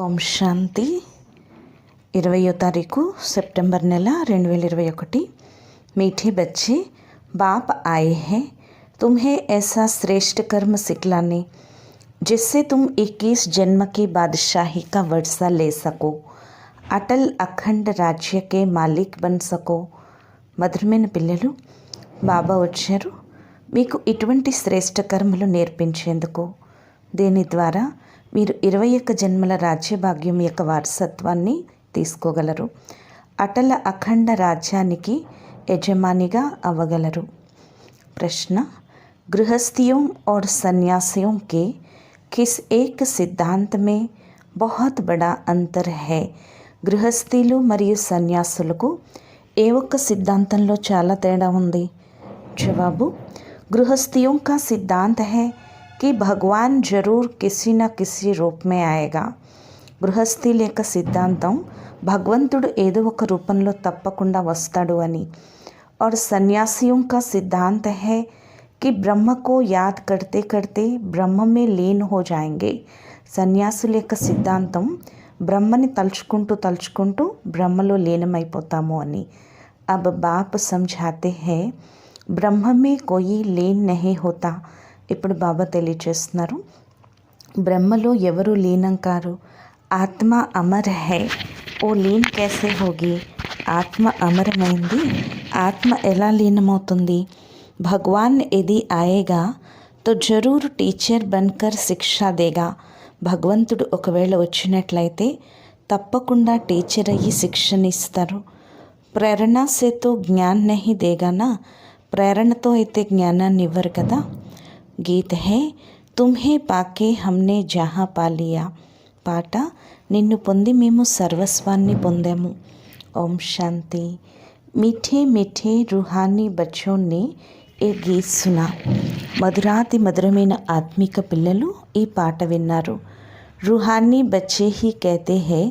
ఓం శాంతి 20వ తారీఖు सितंबर నెల 2021। मीठे बच्चे, बाप आए हैं तुम्हें ऐसा श्रेष्ठ कर्म सिखलाने जिससे तुम 21 जन्म की बादशाही का वर्षा ले सको, अटल अखंड राज्य के मालिक बन सको। మధురమైన పిల్లలు, బాబా వచ్చారు మీకు ఇటువంటి శ్రేష్ఠ కర్మలు నేర్పించేందుకు। దీని ద్వారా మీరు 21 జన్మల రాజ్యభాగ్యం యొక్క వారసత్వాన్ని తీసుకోగలరు, అటల అఖండ రాజ్యానికి యజమానిగా అవ్వగలరు। ప్రశ్న, गृहस्थियों और सन्यासियों के किस एक सिद्धांत में बहुत बड़ा अंतर है? గృహస్థీలు మరియు సన్యాసులకు ఏ ఒక్క సిద్ధాంతంలో చాలా తేడా ఉంది? జవాబు, गृहस्थियों का सिद्धांत है कि भगवान जरूर किसी न किसी रूप में आएगा। గృహస్థీల యొక్క సిద్ధాంతం భగవంతుడు ఏదో ఒక రూపంలో తప్పకుండా వస్తాడు అని। और सन्यासियों का सिद्धांत है कि ब्रह्म को याद करते करते ब्रह्म में लीन हो जाएंगे। సన్యాసుల యొక్క సిద్ధాంతం బ్రహ్మని తలుచుకుంటూ తలుచుకుంటూ బ్రహ్మలో లీనమైపోతాము అని। अब बाप समझाते हैं ब्रह्म में कोई लीन नहीं होता। ఇప్పుడు బాబా తెలియచేస్తున్నారు, బ్రహ్మలో ఎవరు లీనం కారు। ఆత్మ అమర్ హై, ఓ లీన్ कैसे होगी? ఆత్మ అమరమైంది, ఆత్మ ఎలా లీనమవుతుంది? భగవాన్ యది ఆయేగా తో జరూర్ టీచర్ బన్కర్ శిక్షా దేగా। భగవంతుడు ఒకవేళ వచ్చినట్లయితే తప్పకుండా టీచర్ అయ్యి శిక్షణిస్తారు। ప్రేరణ సేతో జ్ఞాన్ నహి దేగానా, ప్రేరణతో అయితే జ్ఞానాన్ని ఇవ్వరు కదా। గీత హే తుమ్హే పాకే హమ్నే జహా పాలియా, పాట నిన్ను పొంది మేము సర్వస్వాన్ని పొందాము। ఓం శాంతి। మీఠే మీఠే రూహానీ బచ్చోं ने ఏ గీత్ సునా, మధురాతి మధురమైన ఆత్మిక పిల్లలు ఈ పాట విన్నారు। రూహానీ బచ్చే హీ कहते हैं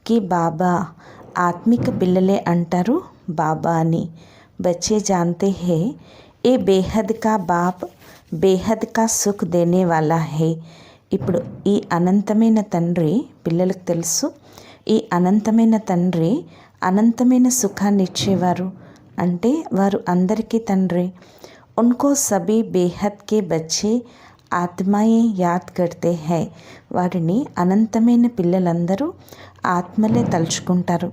कि బాబా, ఆత్మిక పిల్లలే అంటారు బాబా అని। బచ్చే జాన్తే హే ఏ బేహద్ కా బాప్ బేహద్ కా సుఖ్ దేనే వాలా హే। ఇప్పుడు ఈ అనంతమైన తండ్రి, పిల్లలకు తెలుసు ఈ అనంతమైన తండ్రి అనంతమైన సుఖాన్ని ఇచ్చేవారు, అంటే వారు అందరికీ తండ్రి। ఉన్కో సభీ బేహద్ కే బచ్చే ఆత్మాయే యాద్ కర్తే హై, వారిని అనంతమైన పిల్లలందరూ ఆత్మలే తలుచుకుంటారు।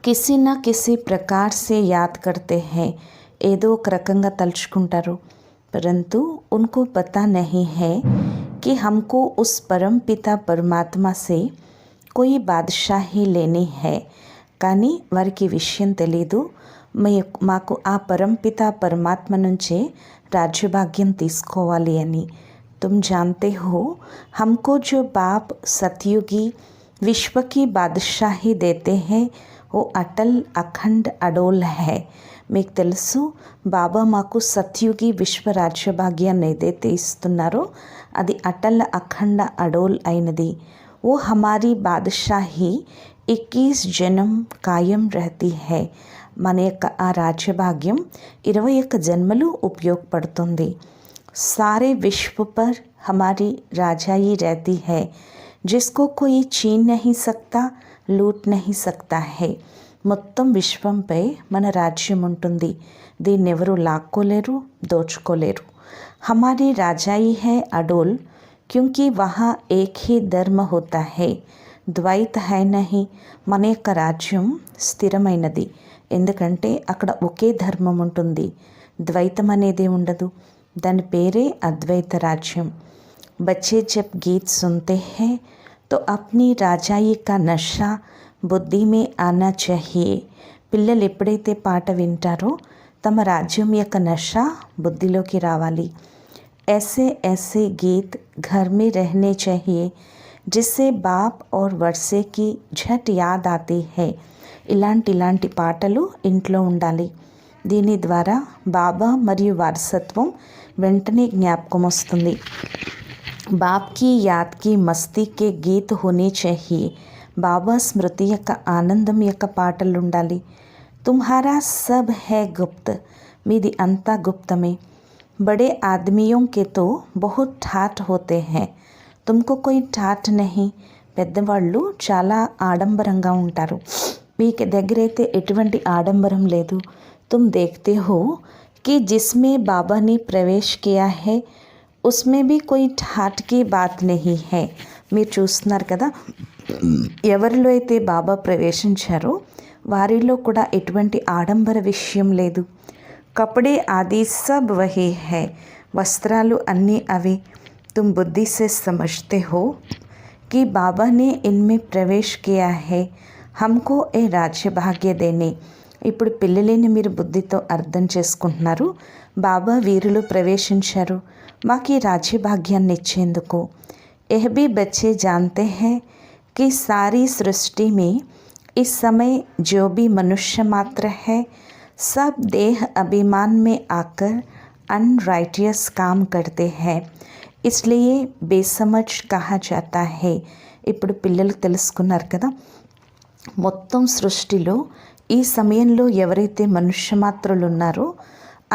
కిసి నా కిసి ప్రకార్ సే యాద్ కర్తే హై, ఏదో ఒక రకంగా తలుచుకుంటారు। परंतु उनको पता नहीं है कि हमको उस परम पिता परमात्मा से कोई बादशाही लेनी है। కానీ వారికి విషయం తెలీదు, మాకు ఆ పరంపిత పరమాత్మ నుంచే రాజ్యభాగ్యం తీసుకోవాలి అని। तुम जानते हो हमको जो बाप सतयुगी विश्व की बादशाही देते हैं वो अटल अखंड अडोल है। మీకు తెలుసు బాబా మాకు సత్యుగి విశ్వ రాజ్యభాగ్యాన్ని ఏదైతే ఇస్తున్నారో అది అటల్ అఖండ అడోల్ అయినది। ఓ హమారీ బాదషాహి 21 జన్మ కాయం రహతీ హై, మన యొక్క ఆ రాజ్యభాగ్యం 21 జన్మలు ఉపయోగపడుతుంది। सारे विश्व पर हमारी राजाई रहती है जिसको कोई छीन नहीं सकता, लूट नहीं सकता है। మొత్తం విశ్వంపై మన రాజ్యం ఉంటుంది, దీన్ని ఎవరు లాక్కోలేరు, దోచుకోలేరు। हमारी राजाई है अडोल क्योंकि वहाँ एक ही धर्म होता है, ద్వైత है नहीं। మన యొక్క రాజ్యం స్థిరమైనది, ఎందుకంటే అక్కడ ఒకే ధర్మం ఉంటుంది, ద్వైతం అనేది ఉండదు, దాని పేరే అద్వైత రాజ్యం। बच्चे जब गीत सुनते हैं तो अपनी राजाई का नशा బుద్ధి మే ఆనా చాహియే। పిల్లలు ఎప్పుడైతే పాట వింటారో తమ రాజ్యం యొక్క నష బుద్ధిలోకి రావాలి। ऐसे ऐसे गीत घर में रहने चाहिए जिससे बाप और वर्षे की झट याद आती है। ఇలాంటి పాటలు ఇంట్లో ఉండాలి, దీని ద్వారా బాబా మరియు వారసత్వం వెంటనే జ్ఞాపకం వస్తుంది। బాప్ की याद की मस्ती के गीत होने चाहिए, బాబా స్మృతి యొక్క ఆనందం యొక్క పాటలు ఉండాలి। తుమ్హారా సబ్ హై గుప్త్, మీది అంతా గుప్తమే। బడే ఆద్మియోं के तो बहुत ठाठ होते हैं, तुमको कोई ठाठ नहीं, పెద్దవాళ్ళు చాలా ఆడంబరంగా ఉంటారు. మీ దగ్గర అయితే ఎటువంటి ఆడంబరం లేదు. తుమ్ దేఖ్తే హో कि जिसमें बाबा ने प्रवेश किया है उसमें भी कोई ठाट की बात नहीं है. మీరు చూస్తున్నారు కదా, ఎవరిలో అయితే బాబా ప్రవేశించారో వారిలో కూడా ఎటువంటి ఆడంబర విషయం లేదు. కపడే ఆది సబ్ వహీ హై, వస్త్రాలు అన్నీ అవే. तुम बुद्धि से समझते हो कि बाबा ने इनमें प्रवेश किया है हमको ए राज्य भाग्य देने. ఇప్పుడు పిల్లలేని మీరు బుద్ధితో అర్థం చేసుకుంటున్నారు, బాబా వీరిలో ప్రవేశించారు మాకు ఈ రాజ్యభాగ్యాన్ని ఇచ్చేందుకు. यह भी बच्चे जानते हैं कि सारी सृष्टि में इस समय जो भी मनुष्य मात्र है सब देह अभिमान में आकर अनराइटियस काम करते हैं, इसलिए बेसमझ कहा जाता है. ఇప్పుడు పిల్లలు తెలుసుకున్నారు కదా, మొత్తం సృష్టిలో ఈ సమయంలో ఎవరైతే మనుష్య మాత్రులు ఉన్నారో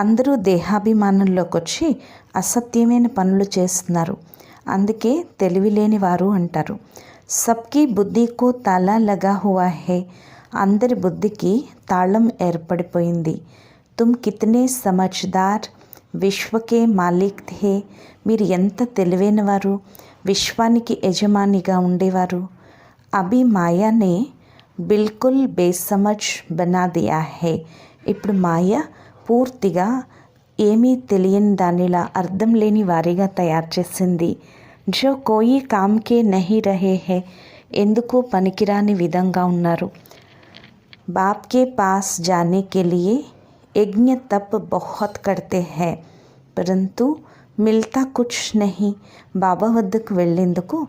అందరూ దేహాభిమానంలోకి వచ్చి అసత్యమైన పనులు చేస్తున్నారు, అందుకే తెలివి లేని వారు అంటారు. సబ్కి బుద్ధికో తాళా లగా హువా హే, అందరి బుద్ధికి తాళం ఏర్పడిపోయింది. తుమ్ కితనే సమజ్దార్ విశ్వకే మాలిక్ థే, మీరు ఎంత తెలివైన వారు, విశ్వానికి యజమానిగా ఉండేవారు. అభి మాయానే బిల్కుల్ బేసమజ్ బనా దియా హే, ఇప్పుడు మాయ పూర్తిగా ఏమీ తెలియని దానిలా అర్థం లేని వారిగా తయారు చేసింది. జో కోయి కామ్కే నహీ రహే హే, ఎందుకు పనికిరాని విధంగా ఉన్నారు. బాప్కే పాస్ జానే కే లియే యజ్ఞ తప్ బహుత్ కర్తే హై పరంతు మిల్తా కుచ్ నహీ, బాబా వద్దకు వెళ్ళేందుకు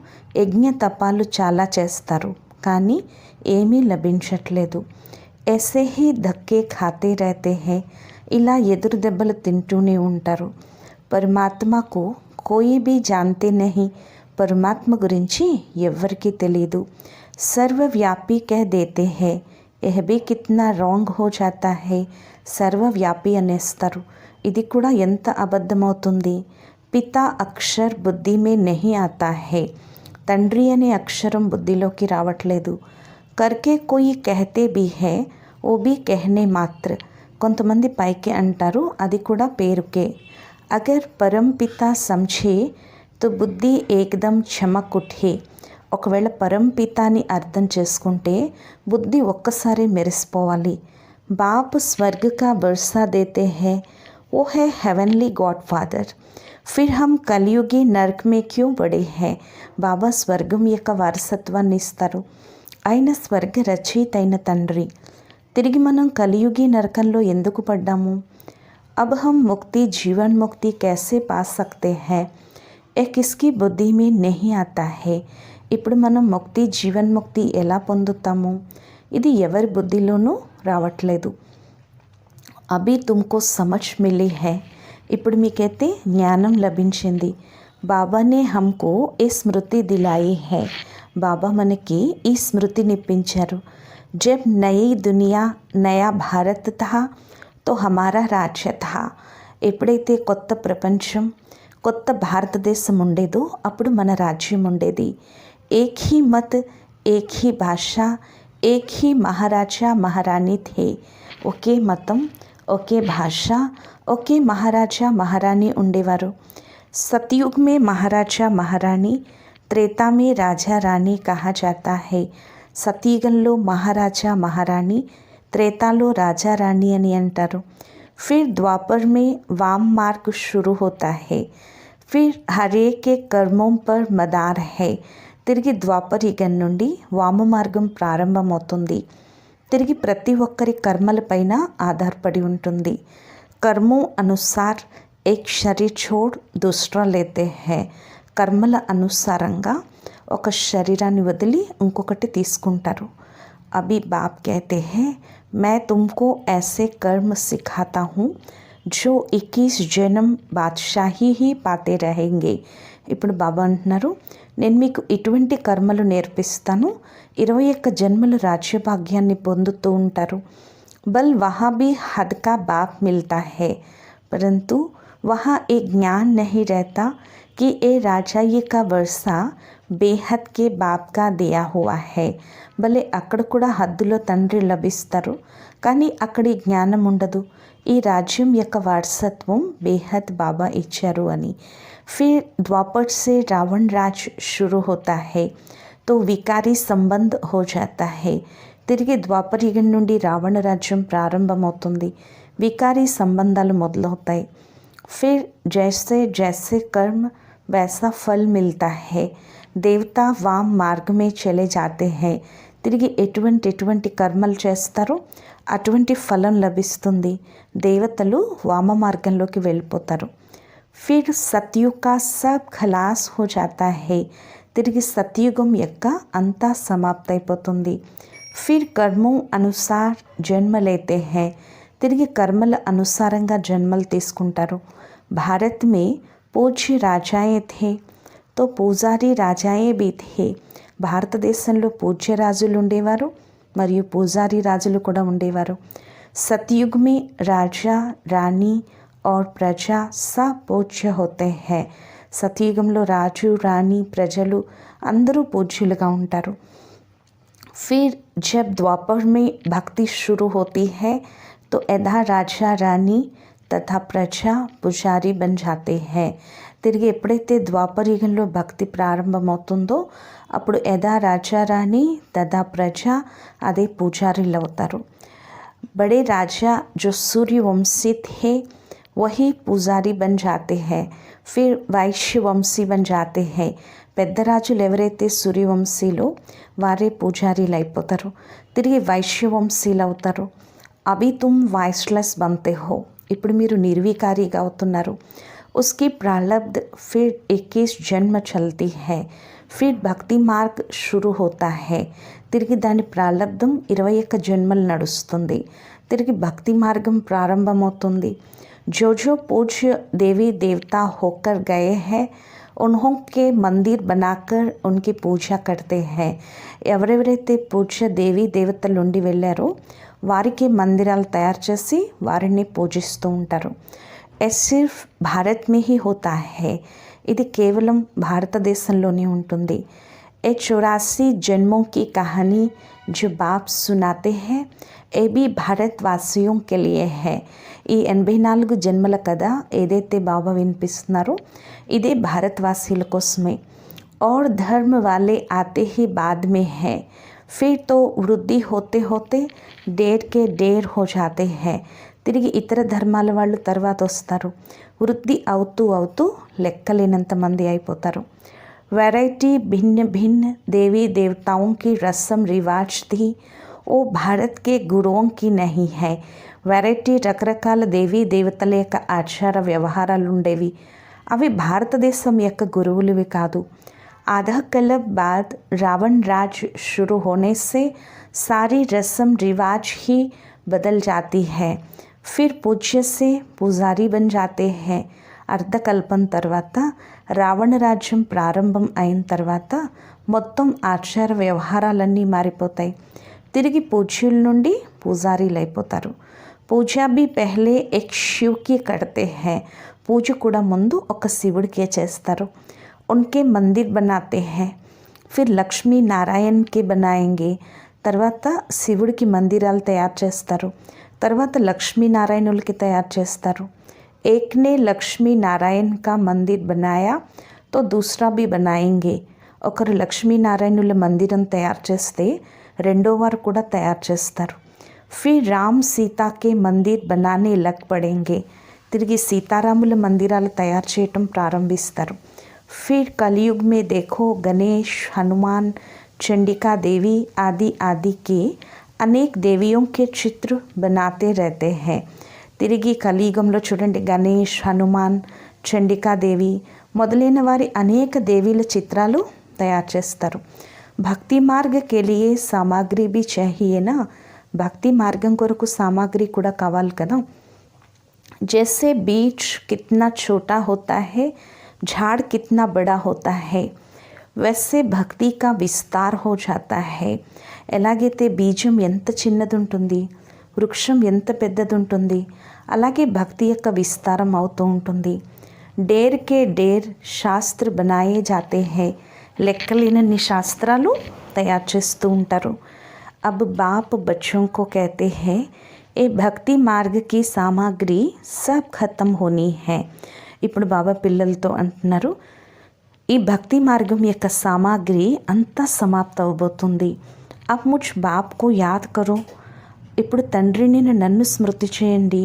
యజ్ఞ తపాలు చాలా చేస్తారు కానీ ఏమీ లభించట్లేదు. ऐसे ही धक्के खाते रहते हैं, ఇలా ఎదురు దెబ్బలు తింటూనే ఉంటారు. పరమాత్మకు కోయి भी जानते नहीं, పరమాత్మ గురించి ఎవ్వరికీ తెలియదు. సర్వవ్యాపీ कह देते हैं, यह भी कितना रॉन्ग हो जाता है. సర్వవ్యాపి అనేస్తారు, ఇది కూడా ఎంత అబద్ధమవుతుంది. పితా అక్షర్ బుద్ధి మే నహీ ఆతా హే, తండ్రి అనే అక్షరం బుద్ధిలోకి రావట్లేదు. करके कोई कहते भी है वो भी कहने मात्र, కొంతమంది పైకి అంటారు అది కూడా పేరుకే. అగర్ పరంపిత సమझे तो బుద్ధి ఏకదం చమక్ ఉఠే, ఒకవేళ పరంపితాని అర్థం చేసుకుంటే బుద్ధి ఒక్కసారి మెరిసిపోవాలి. బాప్ స్వర్గ కా బర్సా దేతే హై, वो है हेवनली गॉड फादर, फिर हम కలియుగి నర్క్ మే క్యూ బడే హై. బాబా స్వర్గం యొక్క వారసత్వాన్ని ఇస్తారు, ఆయన స్వర్గ రచయిత అయిన తండ్రి. తిరిగి మనం కలియుగి నరకంలో ఎందుకు పడ్డాము. अब हम मुक्ति जीवन मुक्ति कैसे पा सकते हैं, यह किसकी बुद्धि में नहीं आता है. ఇప్పుడు మనం ముక్తి జీవన్ ముక్తి ఎలా పొందుతాము, ఇది ఎవరి బుద్ధిలోనూ రావట్లేదు. అభి తుమ్కో సమజ్ మిలి హై, ఇప్పుడు మీకైతే జ్ఞానం లభించింది. బాబానే హమ్కో ఏ స్మృతి దిలాయి హై, బాబా మనకి ఈ స్మృతినిప్పించారు. జబ్ నయీ దునియా నయా భారత్ థా తో హమారా రాజ్య థా, ఎప్పుడైతే కొత్త ప్రపంచం కొత్త భారతదేశం ఉండేదో అప్పుడు మన రాజ్యం ఉండేది. ఏక్ హీ మత్ ఏక్ హీ భాష ఏక్ హీ మహారాజా మహారాణి థే, ఒకే మతం ఒకే భాష ఒకే మహారాజా మహారాణి ఉండేవారు. సతయుగ్ మే మహారాజా మహారాణి, త్రేతా మే రాజా రాణి కహా జాతా హై. సతయుగంలో మహారాజా మహారాణి, త్రేతాలో రాజా రాణి అని అంటారు. फिर द्वापर में वाम मार्ग शुरू होता है, फिर हरे के कर्मों पर मदार है. తిరిగి ద్వాపర్ యుగం నుండి వామ మార్గం ప్రారంభమవుతుంది. తిరిగి ప్రతి ఒక్కరి కర్మలపైన ఆధారపడి ఉంటుంది. కర్మోं अनुसार एक शरीर छोड़ दूसरा लेते हैं, కర్మల అనుసారంగా ఒక శరీరాన్ని వదిలి ఇంకొకటి తీసుకుంటారు. अभी बाप कहते हैं मैं तुमको ऐसे कर्म सिखाता हूँ जो 21 जन्म बादशाही ही पाते रहेंगे. ఇప్పుడు బాబా అంటున్నారు నేను మీకు ఇటువంటి కర్మలు నేర్పిస్తాను, 21 జన్మల రాజ్యభాగ్యాన్ని పొందుతూ ఉంటారు. బల్ వహా భీ హద్ కా బాప్ మిల్తా హై, परंतु वहाँ एक ज्ञान नहीं रहता कि ఏ రాజాయి का वर्षा బేహద్ కే బాప్ కా దియా హువా హై. భలే అక్కడ కూడా హద్దులో తండ్రి లభిస్తారు, కానీ అక్కడి జ్ఞానం ఉండదు. ఈ రాజ్యం యొక్క వారసత్వం బేహద్ బాబా ఇచ్చారు అని. ఫిర్ ద్వాపర్ से रावण राज शुरू होता है तो विकारी संबंध हो जाता है. తిరిగి ద్వాపర యుగం నుండి రావణ రాజ్యం ప్రారంభమవుతుంది, వికారీ సంబంధాలు మొదలవుతాయి. ఫిర్ జైసే జైసే కర్మ वैसा फल मिलता है. దేవతా వామ్ మార్గమే చలే జాతే హై. తిరిగి ఎటువంటి కర్మలు చేస్తారో అటువంటి ఫలం లభిస్తుంది. దేవతలు వామ మార్గంలోకి వెళ్ళిపోతారు. ఫిర్ సత్యుగ్ కా సబ్ ఖలాస్ హో జాతా హై. తిరిగి సత్యుగం యొక్క అంతా సమాప్తైపోతుంది. ఫిర్ కర్మో అనుసార్ జన్మ లేతే హై. తిరిగి కర్మల అనుసారంగా జన్మలు తీసుకుంటారు. భారత్ మే పూజ్య రాజాయే థే తో పూజారి రాజాయే బీ థే. భారతదేశంలో పూజ్య రాజులు ఉండేవారు మరియు పూజారి రాజులు కూడా ఉండేవారు. సత్యుగ్ మే రాజా రాణి और ప్రజా सब పూజ్య హోతే హై. సత్యుగంలో రాజు రాణి ప్రజలు అందరూ పూజ్యులుగా ఉంటారు. फिर जब द्वापर में भक्ति शुरू होती है तो एधा राजा रानी तथा प्रजा पुजारी बन जाते हैं. తిరిగి ఎప్పుడైతే ద్వాపర యుగంలో భక్తి ప్రారంభమవుతుందో అప్పుడు ఎదా రాజా రాణి తదా ప్రజ అదే పూజారీలు అవుతారు. బడే రాజా जो सूर्यवंशी थे वही पुजारी बन जाते हैं. फिर వైశ్యవంశీ बन जाते हैं. పెద్ద రాజులు ఎవరైతే సూర్యవంశీలో వారే పూజారీలు అయిపోతారు. తిరిగి వైశ్యవంశీలు అవుతారు. అభి తుమ్ వాయిస్లెస్ బంతే హో. ఇప్పుడు మీరు నిర్వికారిగా అవుతున్నారు. उसकी प्रारब्ध फिर 21 जन्म चलती है. फिर భక్తి మార్గ్ షురు హోతా హై. తిరిగి దాని ప్రారంధం 21 జన్మలు నడుస్తుంది. తిరిగి భక్తి మార్గం ప్రారంభమవుతుంది. जो जो पूज्य देवी देवता होकर गए हैं उन्हों के मंदिर बनाकर उनकी पूजा करते हैं. ఎవరెవరైతే పూజ్య దేవీ దేవతలు ఉండి వెళ్ళారో వారికి మందిరాలు తయారు చేసి వారిని పూజిస్తూ ఉంటారు. ये सिर्फ भारत में ही होता है. ఇది కేవలం భారతదేశంలోనే ఉంటుంది. ये 84 जन्मों की कहानी जो बाप सुनाते हैं ये भी భారతవాసిयों के लिए है. ఈ 84 జన్మల కథ ఏదైతే బాబా వినిపిస్తున్నారో ఇదే భారతవాసీల కోసమే. और धर्म वाले आते ही बाद में है. फिर तो वृद्धि होते होते डेढ़ के डेढ़ हो जाते हैं. తిరిగి ఇతర ధర్మాల వాళ్ళు తర్వాత వస్తారు. వృద్ధి అవుతూ అవుతూ లెక్కలేనంత మంది అయిపోతారు. वैरायटी भिन्न भिन्न देवी देवताओं की रस्म रिवाज थी वो भारत के गुरुओं की नहीं है. వెరైటీ రకరకాల దేవీ దేవతల యొక్క ఆచార వ్యవహారాలు ఉండేవి, అవి భారతదేశం యొక్క గురువులవి కాదు. आधा कलब बाद रावण राज शुरू होने से सारी रस्म रिवाज ही बदल जाती है. फिर पूज्य से पुजारी बन जाते हैं. అర్ధకల్పం తర్వాత రావణ రాజ్యం ప్రారంభం అయిన తర్వాత మొత్తం ఆచార వ్యవహారాలన్నీ మారిపోతాయి. తిరిగి పూజ్యుల నుండి పూజారీలు అయిపోతారు. పూజా भी पहले एक शिव की करते हैं. పూజ కూడా ముందు ఒక శివుడికే చేస్తారు. उनके मंदिर बनाते हैं. फिर లక్ష్మీ నారాయణ్ కి बनाएंगे. తర్వాత శివుడికి మందిరాలు తయారు చేస్తారు. తర్వాత లక్ష్మీనారాయణులకి తయారు చేస్తారు. एक ने లక్ష్మీ నారాయణ్ का मंदिर बनाया तो दूसरा भी बनाएंगे. ఒకరు లక్ష్మీనారాయణుల మందిరం తయారు చేస్తే రెండో వారు కూడా తయారు చేస్తారు. फिर राम सीता के मंदिर बनाने लग पड़ेंगे. తిరిగి సీతారాముల మందిరాలు తయారు చేయటం ప్రారంభిస్తారు. फिर कलयुग में देखो गणेश हनुमान चंडिका देवी आदि आदि के अनेक देवियों के चित्र बनाते रहते हैं. తిరిగి కలియుగంలో చూడండి గణేష్ హనుమాన్ చండికాదేవి మొదలైన వారి అనేక దేవీల చిత్రాలు తయారు చేస్తారు. భక్తి మార్గ కెలియే సామాగ్రి బి చాహియేనా. భక్తి మార్గం కొరకు సామాగ్రి కూడా కావాలి కదా. జైసే బీజ్ కిత్నా छोटा होता है झाड़ कितना बड़ा होता है वैसे భక్తి का విస్తార్ हो जाता है. ఎలాగైతే బీజం ఎంత చిన్నది ఉంటుంది, వృక్షం ఎంత పెద్దది ఉంటుంది, అలాగే భక్తి యొక్క విస్తారం అవుతూ ఉంటుంది. డేర్ కే డేర్ శాస్త్ర బనాయే జాతే హై, లెక్కలేనన్ని శాస్త్రాలు తయారు చేస్తూ ఉంటారు. అబ్ బాప్ బచ్చోं को कहते हैं ఏ భక్తి మార్గ की సామాగ్రి సబ్ ఖతం హోనీ హై. ఇప్పుడు బాబా పిల్లలతో అంటున్నారు, ఈ భక్తి మార్గం యొక్క సామాగ్రి అంతా సమాప్తం అవబోతుంది. అబ్ ముझ బాప్ కో యాద్ కరో. ఇప్పుడు తండ్రిని నన్ను స్మృతి చేయండి.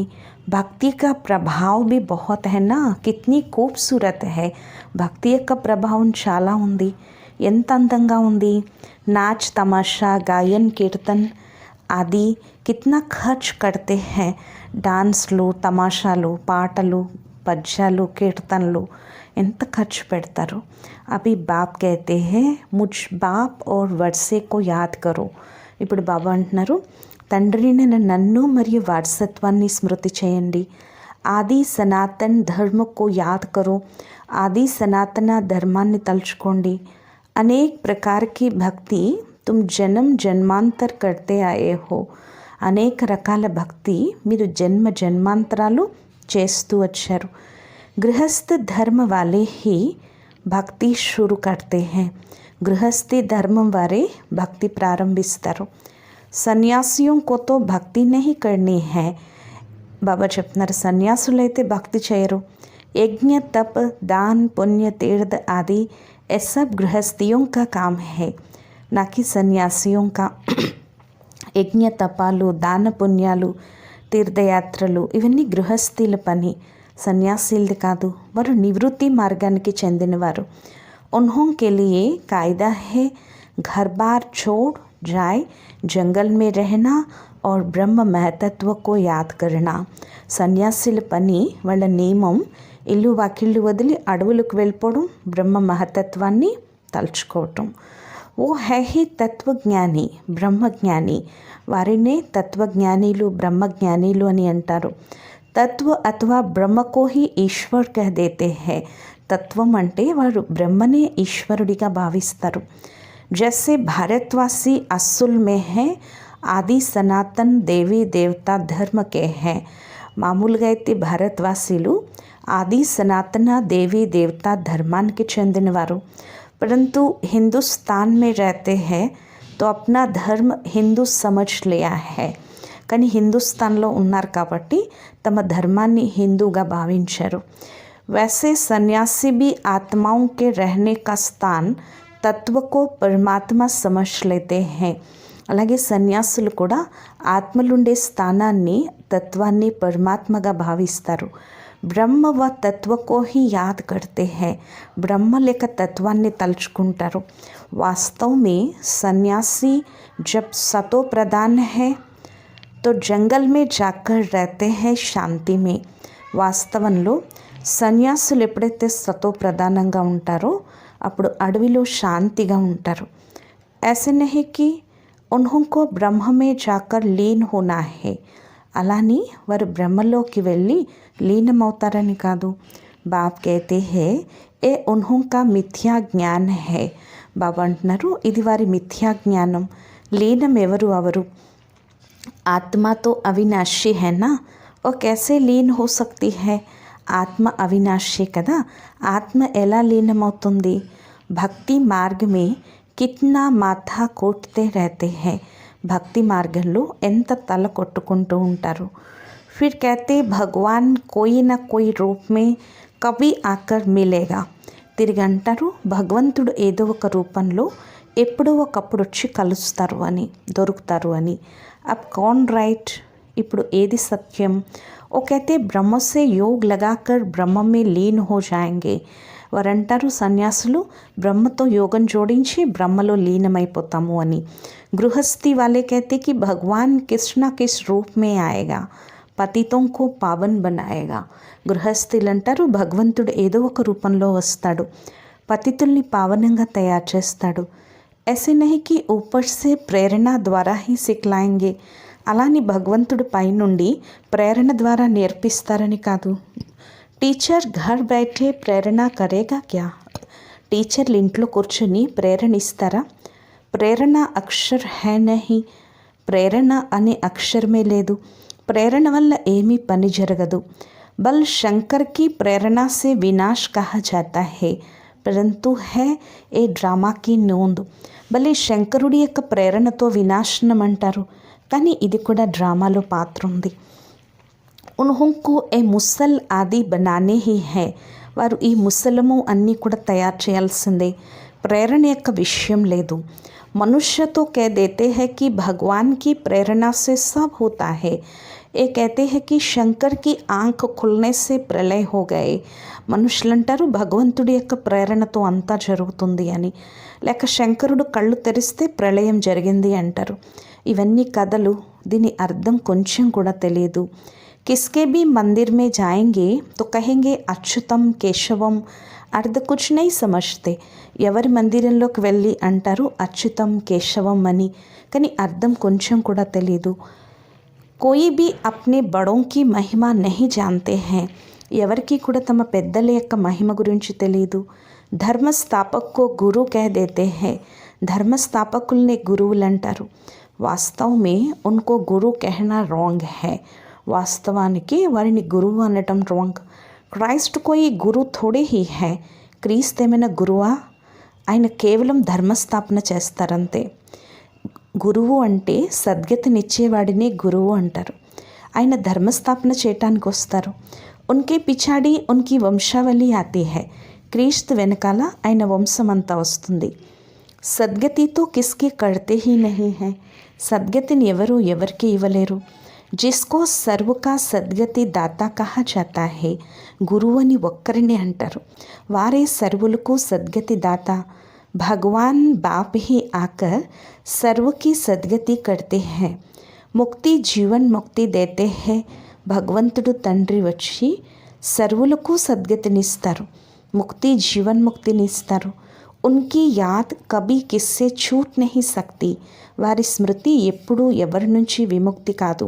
భక్తి కా ప్రభావ్ भी बहुत है ना, कितनी खूबसूरत है. భక్తి యొక్క ప్రభావం చాలా ఉంది, ఎంత అందంగా ఉంది. నాచ్ తమాషా గాయన్ కీర్తన్ ఆది కిత్నా ఖర్చ్ కర్తే హై. డాన్స్లు, తమాషాలు, పాటలు, పద్యాలు, కీర్తనలు ఎంత ఖర్చు పెడతారు. అభి బాప్ कहते हैं मुझ बाप और वर्षे को याद करो. ఇప్పుడు బాబా అంటున్నారు, తండ్రిని నన్ను మరియు వారసత్వాన్ని స్మృతి చేయండి. ఆది సనాతన్ ధర్మ కో యాద్ కరో. ఆది సనాతన ధర్మాన్ని తలుచుకోండి. అనేక ప్రకారకి భక్తి తుమ్ జన్మ జన్మాంతర్ కర్తే ఆయే హో. అనేక రకాల భక్తి మీరు జన్మ జన్మాంతరాలు చేస్తూ వచ్చారు. గృహస్థ ధర్మ వాలే హీ భక్తి షురు కర్తే హై. గృహస్థి ధర్మం వారే భక్తి ప్రారంభిస్తారు. సన్యాసియోं को तो భక్తి नहीं करनी है. బాబా చెప్తున్నారు, సన్యాసులైతే భక్తి చేయరు. యజ్ఞ తప్ దాన్ పుణ్య తీర్థ ఆది ये सब गृहस्थियों का काम है, ना कि సన్యాసిयों का. యజ్ఞ తపాలు, దాన పుణ్యాలు, తీర్థయాత్రలు ఇవన్నీ గృహస్థుల పని, సన్యాసీలది కాదు. వారు నివృత్తి మార్గానికి చెందినవారు. उन्हों के लिए कायदा है घर बार छोड़ जाए, जंगल में रहना और ब्रह्म महतत्व को याद करना. సన్యాసుల పని, వాళ్ళ నియమం ఇల్లు వాకిళ్ళు వదిలి అడవులకు వెళ్ళిపోవడం, బ్రహ్మ మహతత్వాన్ని తలుచుకోవటం. ఓ హై హి తత్వజ్ఞాని, బ్రహ్మజ్ఞాని. వారినే తత్వజ్ఞానీలు, బ్రహ్మజ్ఞానీలు అని అంటారు. తత్వ అథవా బ్రహ్మకో హి ఈశ్వర్ కహ దేతే హై. తత్వం అంటే వారు బ్రహ్మనే ఈశ్వరుడిగా భావిస్తారు. జైసే భారత్వాసి అస్సుల్ మే హై, ఆది సనాతన్ దేవీ దేవతా ధర్మ కే హై. మామూలుగా అయితే భారత్వాసీలు ఆది సనాతన దేవీ దేవతా ధర్మానికి చెందినవారు. परंतु हिंदुस्तान में रहते हैं तो अपना धर्म हिंदू समझ लिया है. కానీ హిందుస్థాన్లో ఉన్నారు కాబట్టి తమ ధర్మాన్ని హిందూగా భావించారు. वैसे सन्यासी भी आत्माओं के रहने का स्थान तत्व को परमात्मा समझ लेते हैं. అలాగే సన్యాసులు కూడా ఆత్మలుండే స్థానాన్ని, తత్వాన్ని పరమాత్మగా భావిస్తారు. బ్రహ్మ వ తత్వ కో హి యాద్ కర్తే హై. బ్రహ్మ లేక తత్వాన్ని తలుచుకుంటారు. వాస్తవ మే సన్యాసి జబ్ సతో ప్రధాన్ హై తో జంగల్ మే జాకర్ रहते हैं శాంతి మే. వాస్తవంలో సన్యాసులు ఎప్పుడైతే సతో ప్రధానంగా ఉంటారో అప్పుడు అడవిలో శాంతిగా ఉంటారు. ऐसे नहीं कि उन्हों को ब्रह्म में जाकर लीन होना है. అలాని వారు బ్రహ్మలోకి వెళ్ళి లీనమవుతారని కాదు. బాబ్ कहते हैं ఏ उन्हों का మిథ్యా జ్ఞాన్ है. బాబా అంటున్నారు, ఇది వారి మిథ్యా జ్ఞానం. లీనం ఎవరు? అవరు ఆత్మ తో అవినాశి है ना, और कैसे लीन हो सकती है. ఆత్మ అవినాశి కదా, ఆత్మ ఎలా లీనమవుతుంది? భక్తి మార్గ మే కిత్నా మాథా కోట్తే रहते हैं. భక్తి మార్గంలో ఎంత తల కొట్టుకుంటూ ఉంటారు. ఫిర్ कहते భగవాన్ కోయి నా కోయి రూప్ మే కభీ ఆకర్ మిలేగా. తిరిగి అంటారు, భగవంతుడు ఏదో ఒక రూపంలో ఎప్పుడో ఒకప్పుడు వచ్చి కలుస్తారు అని, దొరుకుతారు అని. అబ్ కౌన్ రైట్, ఇప్పుడు ఏది సత్యం? ఓ कहते బ్రహ్మ సే యోగ్ లగాకర్ బ్రహ్మ మే లీన్ హో జాయేంగే. వారంటారు, సన్యాసులు బ్రహ్మతో యోగం జోడించి బ్రహ్మలో లీనమైపోతాము అని. గృహస్థి వాలే कहते कि भगवान किस ना किस रूप में आएगा, పతితో కో పావన్ బనాయేగా. గృహస్థులు అంటారు, భగవంతుడు ఏదో ఒక రూపంలో వస్తాడు, పతితుల్ని పావనంగా తయారు చేస్తాడు. ऐसे नहीं कि ऊपर से ప్రేరణ ద్వారా ही సిక్లాయింగే. అలాని భగవంతుడు పైనుండి ప్రేరణ ద్వారా నేర్పిస్తారని కాదు. టీచర్ ఘర్ బైఠే ప్రేరణ కరేగా క్యా. టీచర్లు ఇంట్లో కూర్చొని ప్రేరణ ఇస్తారా? ప్రేరణ అక్షర్ హై నహీ. ప్రేరణ అనే అక్షరమే లేదు. ప్రేరణ వల్ల ఏమీ పని జరగదు. बल शंकर की प्रेरणा से विनाश कहा जाता है, परंतु है ఏ డ్రామాకి నోందు. భలే శంకరుడి యొక్క ప్రేరణతో వినాశనం అంటారు, కానీ ఇది కూడా డ్రామాలో పాత్ర ఉంది. ఉన్హోంకు ఏ ముసల్ ఆది బనానే హీ హై, వారు ఈ ముసలము అన్నీ కూడా తయారు చేయాల్సిందే. ప్రేరణ యొక్క విషయం లేదు. मनुष्य तो कह देते हैं कि भगवान की प्रेरणा से सब होता है. ये कहते हैं कि शंकर की आँख खुलने से प्रलय हो गए. మనుషులు అంటారు భగవంతుడి యొక్క ప్రేరణతో అంతా జరుగుతుంది అని, లేక శంకరుడు కళ్ళు తెరిస్తే ప్రళయం జరిగింది అంటారు. ఇవన్నీ కథలు, దీని అర్థం కొంచెం కూడా తెలియదు. किसके भी मंदिर में जाएंगे तो कहेंगे अच्युतम केशवम, अर्ध कुछ नहीं समझते. ఎవరి మందిరంలోకి వెళ్ళి అంటారు అచ్యుతం కేశవం అని, కానీ అర్థం కొంచెం కూడా తెలీదు. कोई भी अपने बड़ों की महिमा नहीं जानते हैं, ఎవరికి కూడా తమ పెద్దల యొక్క మహిమ గురించి తెలియదు. ధర్మస్థాపక్ కో గురు కహ దేతే హై, ధర్మస్థాపకుల్ని గురువులు అంటారు. వాస్తవ మే ఉన్కో గురు कहना రాంగ్ హై, వాస్తవానికి వారిని గురువు అనటం రాంగ్. క్రైస్ట్ కోయి గురు థోడే హీ హై, క్రీస్తు ఏమైనా గురువా? ఆయన కేవలం ధర్మస్థాపన చేస్తారంతే. గురువు అంటే సద్గతినిచ్చేవాడిని గురువు అంటారు. ఆయన ధర్మస్థాపన చేయటానికి వస్తారు. ఉన్కే పిచాడి ఉన్కి వంశావళి ఆతి హై, క్రీస్తు వెనకాల ఆయన వంశం అంతా వస్తుంది. సద్గతితో కిస్కి కడితే హీ నహీ హై, సద్గతిని ఎవరు ఎవరికి ఇవ్వలేరు. जिसको सर्व का సద్గతి దాతా కహా జాతా హై, గురువు అని ఒక్కరిని అంటారు. వారే సర్వులకు సద్గతి దాత. భగవాన్ బాప్ ही आकर सर्व की सद्गति करते हैं. ముక్తి జీవన్ ముక్తి దేతే హై, భగవంతుడు తండ్రి వచ్చి సర్వులకు సద్గతినిస్తారు, ముక్తి జీవన్ముక్తినిస్తారు. ఉన్కి యాద్ కభీ కిస్సే छूट नहीं सकती, వారి స్మృతి ఎప్పుడూ ఎవరి నుంచి విముక్తి కాదు.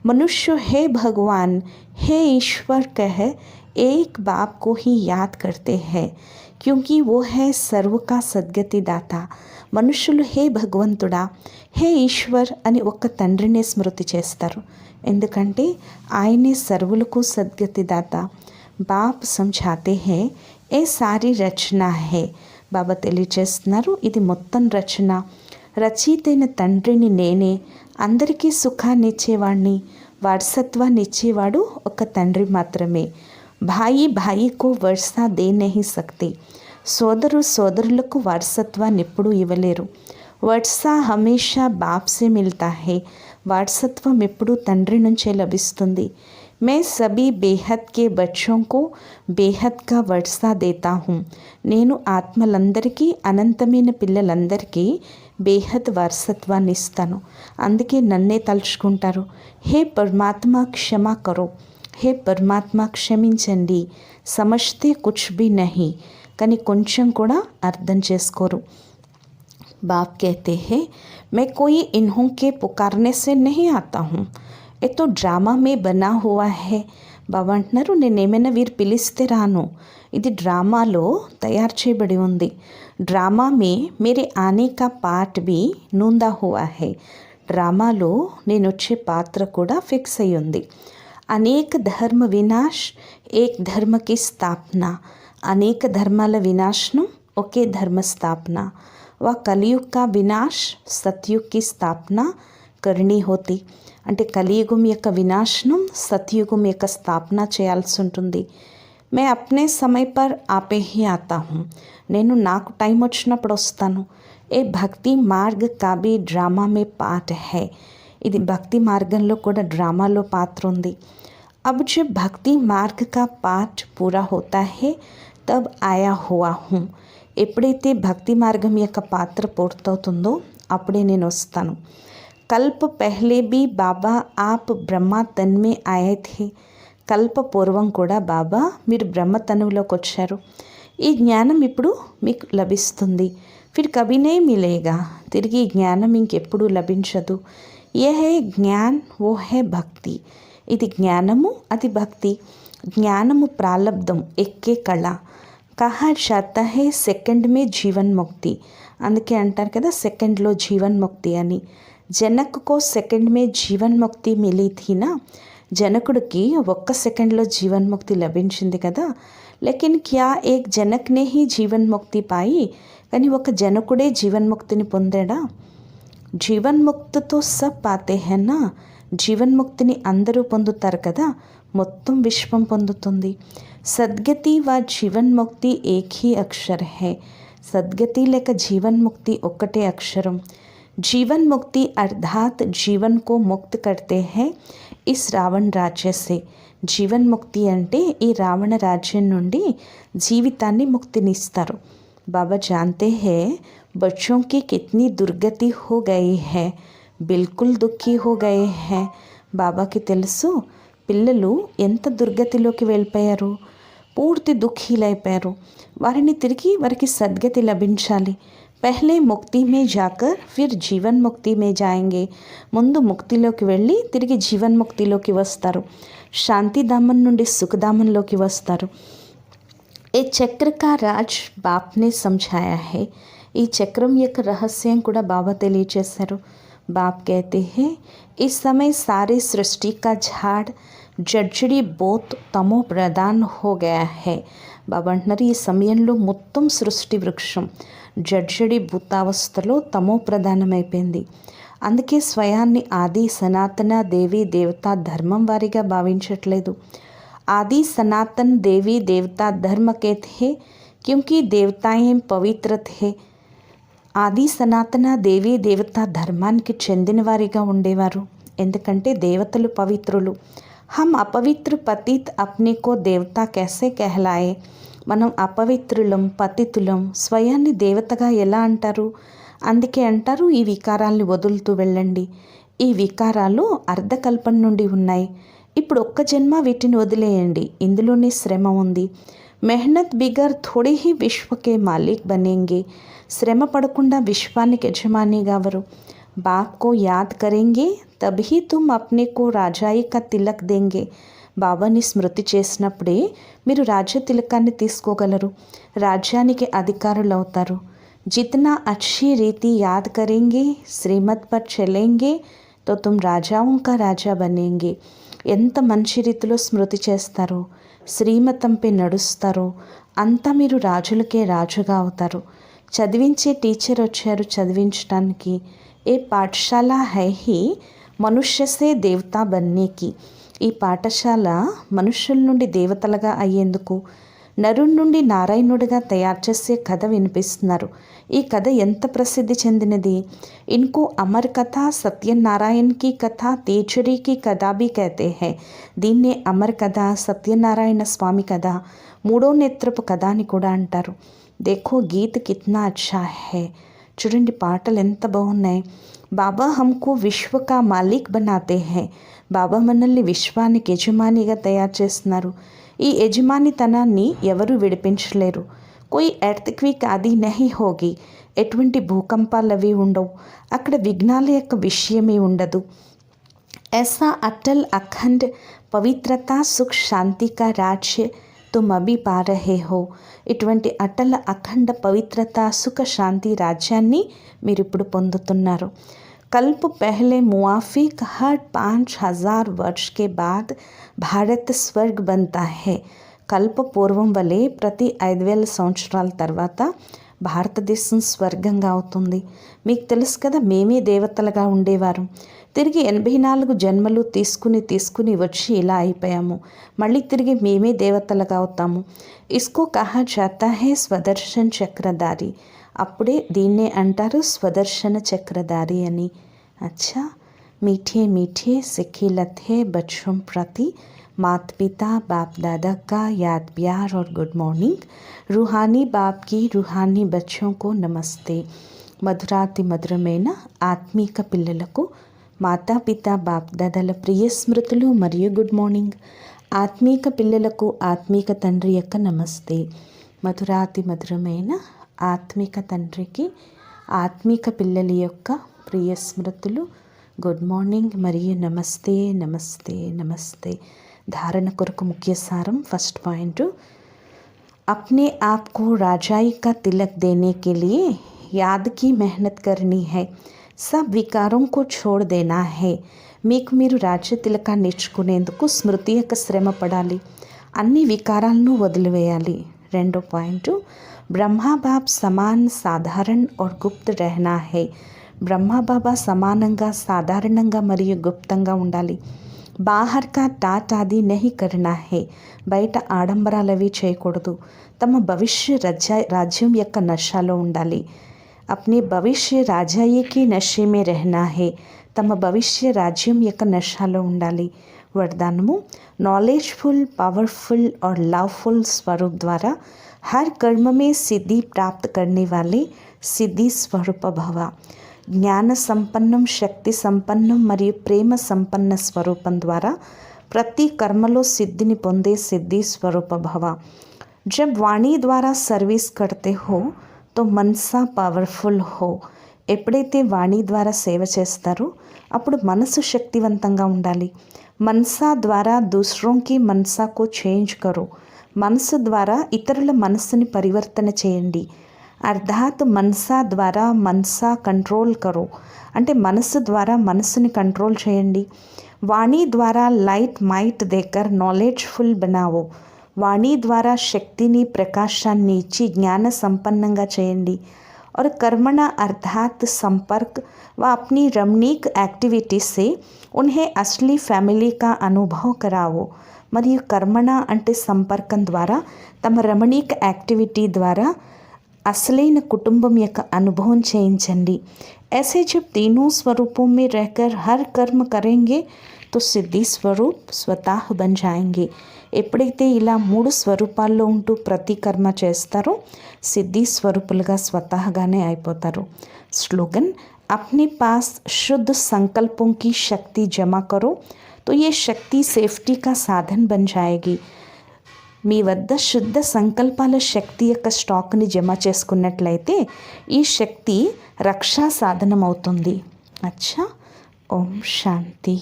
मनुष्य हे भगवान हे ईश्वर कह एक बाप को ही याद करते हैं, क्योंकि वो है सर्व का सद्गति दाता. మనుషులు హే భగవంతుడా హే ఈశ్వర్ అని ఒక్క తండ్రినే స్మృతి చేస్తారు, ఎందుకంటే ఆయనే సర్వులకు సద్గతి దాత. బాప్ సమझाते हैं ఏ సారీ రచన హే, బాబా తెలియచేస్తున్నారు ఇది మొత్తం రచన. రచయితైన తండ్రిని నేనే, అందరికీ సుఖాన్ని ఇచ్చేవాడిని, వారసత్వాన్ని ఇచ్చేవాడు ఒక తండ్రి మాత్రమే. భాయి భాయికో వర్షా దే నహీ సక్తి, సోదరు సోదరులకు వారసత్వాన్ని ఎప్పుడూ ఇవ్వలేరు. వర్షా హమేషా బాప్సే మిల్తా హై, వారసత్వం ఎప్పుడూ తండ్రి నుంచే లభిస్తుంది. मैं सभी बेहद के बच्चों को बेहद का वर्षा देता हूँ, నేను ఆత్మలందరికీ అనంతమైన పిల్లలందరికీ బేహద్ వారసత్వాన్ని ఇస్తాను. అందుకే నన్నే తలుచుకుంటారు. హే పరమాత్మ క్షమా కరో, హే పరమాత్మ క్షమించండి. సమజ్తే కుచ్ భీ నహీ, కానీ కొంచెం కూడా అర్థం చేసుకోరు. బాప్ कहते हैं मैं कोई इन्हों के पुकारने से नहीं आता हूँ, ये तो డ్రామా మే బనా హువా హై. బాబా అంటున్నారు నేనేమైనా వీరు పిలిస్తే రాను, ఇది డ్రామాలో తయారు చేయబడి ఉంది. డ్రామా మే మేరే ఆనే కా పార్ట్ भी నూందా హువా హై, డ్రామాలో నేను వచ్చే పాత్ర కూడా ఫిక్స్ అయి ఉంది. అనేక ధర్మ వినాశ్ ఏక్ ధర్మకి స్థాపన, అనేక ధర్మాల వినాశనం ఒకే ధర్మ స్థాపన. వా కలియుగ్ కా వినాశ్ సత్యుగ్ కి స్థాపన కర్ణీ హోతి, అంటే కలియుగం యొక్క వినాశనం సత్యుగం యొక్క స్థాపన చేయాల్సి ఉంటుంది. మే అప్నే సమయ పర్ ఆపే హీ ఆతా హూँ, నేను నాకు టైం వచ్చినప్పుడు వస్తాను. ఏ భక్తి మార్గ్ కా భీ డ్రామా మే పార్ట్ హై, ఇది భక్తి మార్గంలో కూడా డ్రామాలో పాత్ర ఉంది. అబ్ జబ్ భక్తి మార్గ్ కా పార్ట్ పూరా హోతా హై తబ్ ఆయా హువా హూँ, ఎప్పుడైతే భక్తి మార్గం యొక్క పాత్ర పూర్తవుతుందో అప్పుడే నేను వస్తాను. కల్ప పహలే भी బాబా ఆప్ బ్రహ్మ తన్ మే ఆయే థే, కల్ప పూర్వం కూడా బాబా మీరు బ్రహ్మతనువులోకి వచ్చారు. ఈ జ్ఞానం ఇప్పుడు మీకు లభిస్తుంది. ఫిర్ కభీ నే మిలేగా, తిరిగి ఈ జ్ఞానం ఇంకెప్పుడు లభించదు. ఏ హే జ్ఞాన్ ఓ హే భక్తి, ఇది జ్ఞానము అది భక్తి. జ్ఞానము ప్రాలబ్ధం ఎక్కే కళ. కహా జాతా హే సెకండ్ మే జీవన్ ముక్తి, అందుకే అంటారు కదా సెకండ్లో జీవన్ ముక్తి అని. जनक को सेकंड में जीवन मुक्ति मिली थी ना, జనకుడికి ఒక్క సెకండ్లో జీవన్ముక్తి లభించింది కదా. లేకిన్ క్యా ఏక్ జనక్నే హీ జీవన్ముక్తి పాయి, కానీ ఒక జనకుడే జీవన్ముక్తిని పొందాడా? జీవన్ముక్తితో సబ్ పాతే హేనా. జీవన్ముక్తిని అందరూ పొందుతారు కదా, మొత్తం విశ్వం పొందుతుంది. సద్గతి వా జీవన్ముక్తి ఏక్ హీ అక్షర్ హై. సద్గతి లేక జీవన్ముక్తి ఒక్కటే అక్షరం. जीवन मुक्ति अर्थात जीवन को मुक्त करते हैं इस रावण राज्य से. జీవన్ ముక్తి అంటే ఈ రావణ రాజ్యం నుండి జీవితాన్ని ముక్తినిస్తారు. బాబా जानते हैं बच्चों की कितनी दुर्गति हो गई है, बिल्कुल दुखी हो गए हैं. బాబాకి తెలుసు పిల్లలు ఎంత దుర్గతిలోకి వెళ్ళిపోయారు, పూర్తి దుఃఖీలైపోయారు. వారిని తిరిగి వారికి సద్గతి లభించాలి. పహలే ముక్తి మే జాకర్ ఫిర్ జీవన్ ముక్తి మే జాయేంగే. ముందు ముక్తిలోకి వెళ్ళి తిరిగి జీవన్ముక్తిలోకి వస్తారు. శాంతిధామం నుండి సుఖధామంలోకి వస్తారు. ఏ చక్ర కా రాజ్ బాప్నే సమझाया है. ఈ చక్రం యొక్క రహస్యం కూడా బాబా తెలియచేశారు. బాప్ कहते हैं इस समय सारे सृष्टि का झाड़ जड़जड़ी बोत तमो प्रदान हो गया है. బాబా అంటున్నారు ఈ సమయంలో మొత్తం సృష్టి వృక్షం జడ్జడి భూతావస్థలో తమో ప్రధానమైపోయింది. అందుకే స్వయాన్ని ఆది సనాతన దేవీ దేవతా ధర్మం వారిగా భావించట్లేదు. ఆది సనాతన్ దేవీ దేవతా ధర్మ के थे क्योंकि देवताएं पवित्र थे. ఆది సనాతన దేవీ దేవతా ధర్మానికి చెందిన వారిగా ఉండేవారు, ఎందుకంటే దేవతలు పవిత్రులు. हम अपवित्र पतित अपने को देवता कैसे कहलाए. మనం అపవిత్రులం, పతితులం, స్వయాన్ని దేవతగా ఎలా అంటారు? అందుకే అంటారు ఈ వికారాల్ని వదులుతూ వెళ్ళండి. ఈ వికారాలు అర్ధకల్పన నుండి ఉన్నాయి. ఇప్పుడు ఒక్క జన్మ వీటిని వదిలేయండి, ఇందులోనే శ్రమ ఉంది. మెహనత్ బిగర్ థోడే హీ విశ్వకే మాలిక్ బనేంగే. శ్రమ పడకుండా విశ్వానికి యజమాని కావరు. బాప్ కో యాద్ కరేంగే తభీ తుమ్ అప్నే కో రాజాయి కా తిలక్ దేంగే. బాబాని స్మృతి చేసినప్పుడే మీరు రాజ్య తిలకాన్ని తీసుకోగలరు, రాజ్యానికి అధికారులు అవుతారు. జితనా అచ్చి రీతి యాద్ కరేంగే శ్రీమత్ పర్ చలేంగే తో తుమ్ రాజాओं का రాజా బనేంగే. ఎంత మంచి రీతిలో స్మృతి చేస్తారో, శ్రీమతంపై నడుస్తారో అంతా మీరు రాజులకే రాజుగా అవుతారు. చదివించే టీచర్ వచ్చారు చదివించడానికి. ఏ పాఠశాల హై హీ మనుష్య సే దేవతా బన్నేకి. ఈ పాఠశాల మనుష్యుల నుండి దేవతలుగా అయ్యేందుకు, నరుడి నుండి నారాయణుడిగా తయారు చేసే కథ వినిపిస్తున్నారు. ఈ కథ ఎంత ప్రసిద్ధి చెందినది. ఇన్కో అమర్ కథ, సత్యనారాయణకి కథ, తేజరీకి కథ బి कहते हैं. దీన్నే అమర్ కథ, సత్యనారాయణ స్వామి కథ, మూడో నేత్రపు కథ అని కూడా అంటారు. దేఖో గీత్ కిత్నా అచ్చా హై. చూడండి పాటలు ఎంత బాగున్నాయి. బాబా హమ్కో విశ్వ కా మాలిక్ బనాతే హై. బాబా మనల్ని విశ్వానికి యజమానిగా తయారు చేస్తున్నారు. ఈ యజమానితనాన్ని ఎవరు విడిపించలేరు. కోయి ఎర్త్క్విక్ ఆది నహీ హోగి. ఎటువంటి భూకంపాలు అవి ఉండవు. అక్కడ విఘ్నాల యొక్క విషయమే ఉండదు. ऐसा अटल अखंड పవిత్రత సుఖ్ శాంతి కా రాజ్య తుమ్ అభి పా రహే హో. ఇటువంటి అటల అఖండ పవిత్రత సుఖ శాంతి రాజ్యాన్ని మీరు ఇప్పుడు పొందుతున్నారు. कल्प पहले मुआफिक हर 5000 वर्ष के बाद भारत स्वर्ग बनता है. కల్ప పూర్వం వలె ప్రతి 5000 సంవత్సరాల తర్వాత భారతదేశం స్వర్గంగా అవుతుంది. మీకు తెలుసు కదా, మేమే దేవతలుగా ఉండేవారు. తిరిగి 84 జన్మలు తీసుకుని వచ్చి ఇలా అయిపోయాము. మళ్ళీ తిరిగి మేమే దేవతలుగా అవుతాము. ఇస్కో కహా జాతా హై స్వదర్శన్ చక్రధారి. అప్పుడే దీన్నే అంటారు స్వదర్శన చక్రధారి అని. అచ్చా, మీఠే మీఠే సిక్కి లతే బచ్చోं ప్రతి माता पिता बाप दादा का याद प्यार और गुड मॉर्निंग. रूहानी बाप की रूहानी बच्चों को नमस्ते. మధురాతి మధురమైన ఆత్మీక పిల్లలకు మాతాపిత బాప్ దాదాల ప్రియ స్మృతులు మరియు గుడ్ మార్నింగ్. ఆత్మీక పిల్లలకు ఆత్మీక తండ్రి యొక్క నమస్తే. మధురాతి మధురమైన ఆత్మీక తండ్రికి ఆత్మీక పిల్లల యొక్క ప్రియ స్మృతులు, గుడ్ మార్నింగ్ మరియు నమస్తే నమస్తే నమస్తే. धारण కొరకు ముఖ్య సారం. फर्स्ट पॉइंट, अपने आप को राजाई का तिलक देने के लिए याद की मेहनत करनी है. सब विकारों को छोड़ देना है. మీకు మీరు రాజ్య తిలకాన్ని ఇచ్చుకునేందుకు స్మృతి యొక్క శ్రమ పడాలి, అన్ని వికారాలను వదిలివేయాలి. 2వ పాయింట్, బ్రహ్మా బాబ్ సమాన్ సాధారణ और గుప్త रहना है. బ్రహ్మబాబా సమానంగా, సాధారణంగా మరియు గుప్తంగా ఉండాలి. బాహర్ కా టాట్ ఆది నహీ కర్నా హే. బయట ఆడంబరాలవి చేయకూడదు. తమ భవిష్య రాజ్యం యొక్క నషాలో ఉండాలి. అప్నే భవిష్య రాజాయికి నషే మే రెహనా హే. తమ భవిష్య రాజ్యం యొక్క నషాలో ఉండాలి. వరదానము, नॉलेजफुल, पावरफुल और लवफुल स्वरूप द्वारा हर कर्म में सिद्धि प्राप्त करने वाले सिद्धि स्वरूप भव. జ్ఞాన సంపన్నం, శక్తి సంపన్నం మరియు ప్రేమ సంపన్న స్వరూపం ద్వారా ప్రతి కర్మలో సిద్ధిని పొందే సిద్ధి స్వరూప భవ. जब వాణి ద్వారా సర్వీస్ కర్తే హో తో మనసా పవర్ఫుల్ హో. ఎప్పుడైతే వాణి ద్వారా సేవ చేస్తారో అప్పుడు మనసు శక్తివంతంగా ఉండాలి. మనసా ద్వారా దూసరోంకి మనసాకు చేంజ్ కరో. మనసు ద్వారా ఇతరుల మనస్సుని పరివర్తన చేయండి. అర్థాత్ మనసా ద్వారా మనసా కంట్రోల్ కరో, అంటే మనసు ద్వారా మనసుని కంట్రోల్ చేయండి. వాణి ద్వారా లైట్ మైట్ దేకర్ నాలెడ్జ్ఫుల్ బనావో. వాణి ద్వారా శక్తిని, ప్రకాశాన్ని ఇచ్చి జ్ఞాన సంపన్నంగా చేయండి. और कर्मणा अर्थात संपर्क व अपनी रमणीक एक्टिविटी से उन्हें असली फैमिली का अनुभव कराओ. మరియు కర్మణ అంటే సంపర్కం ద్వారా, తమ రమణీక్ యాక్టివిటీ ద్వారా అసలైన కుటుంబం యొక్క అనుభవం చేయించండి. ऐसे जब तीनों स्वरूपों में रहकर हर कर्म करेंगे तो సిద్ధి స్వరూప్ స్వతః బన్ జాయేంగే. ఎప్పుడైతే ఇలా 3 స్వరూపాల్లో ఉంటూ ప్రతి కర్మ చేస్తారో సిద్ధి స్వరూపులుగా స్వతహాగానే అయిపోతారు. స్లోగన్, अपने पास शुद्ध संकल्पों की शक्ति जमा करो तो ये शक्ति सेफ्टी का साधन बन जाएगी. మీ వద్ద శుద్ధ సంకల్పాల శక్తి యొక్క స్టాక్ని జమ చేసుకున్నట్లయితే ఈ శక్తి రక్షా సాధనం అవుతుంది. అచ్చా, ఓం శాంతి.